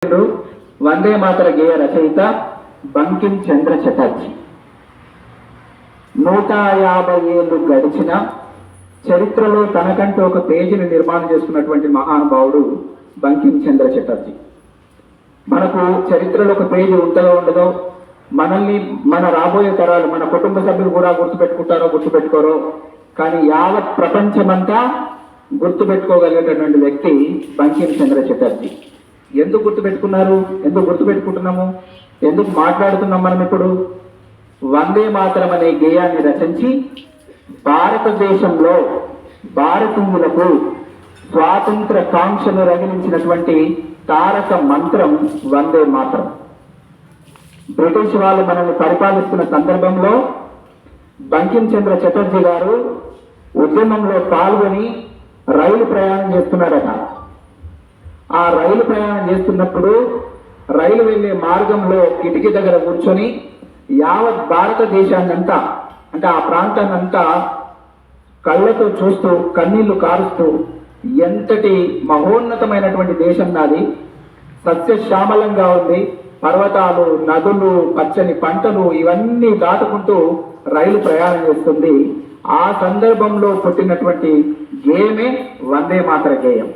వందే మాతర గేయ రచయిత బంకిం చంద్ర చటర్జీ 150 ఏళ్ళు గడిచిన చరిత్రలో తనకంటూ ఒక పేజీని నిర్మాణం చేసుకున్నటువంటి మహానుభావుడు బంకిం చంద్ర చటర్జీ. మనకు చరిత్రలో ఒక పేజీ ఉంటుందో ఉండదో, మనల్ని మన రాబోయే తరాలు మన కుటుంబ సభ్యులు కూడా గుర్తుపెట్టుకుంటారో గుర్తుపెట్టుకోరో, కానీ యావత్ ప్రపంచమంతా గుర్తుపెట్టుకోగలిగేటటువంటి వ్యక్తి బంకిం చంద్ర చటర్జీ. ఎందుకు గుర్తుపెట్టుకున్నారు, ఎందుకు గుర్తుపెట్టుకుంటున్నాము, ఎందుకు మాట్లాడుతున్నాం మనం ఇప్పుడు? వందే మాతరం అనే గేయాన్ని రచించి భారతదేశంలో భారతీయులకు స్వాతంత్ర కాంక్షను రగిలించినటువంటి తారక మంత్రం వందే మాతరం. బ్రిటిష్ వాళ్ళు మనల్ని పరిపాలిస్తున్న సందర్భంలో బంకిం చంద్ర చటర్జీ గారు ఉద్యమంలో పాల్గొని రైలు ప్రయాణం చేస్తున్నారట. ఆ రైలు ప్రయాణం చేస్తున్నప్పుడు రైలు వెళ్లే మార్గంలో కిటికీ దగ్గర కూర్చొని యావత్ భారతదేశాన్నంతా, అంటే ఆ ప్రాంతాన్నంతా కళ్ళతో చూస్తూ కన్నీళ్లు కారుస్తూ, ఎంతటి మహోన్నతమైనటువంటి దేశం నాది, సస్యశ్యామలంగా ఉంది, పర్వతాలు, నదులు, పచ్చని పంటలు ఇవన్నీ దాటుకుంటూ రైలు ప్రయాణం చేస్తుంది. ఆ సందర్భంలో పుట్టినటువంటి గేయమే వందే మాతర గేయం.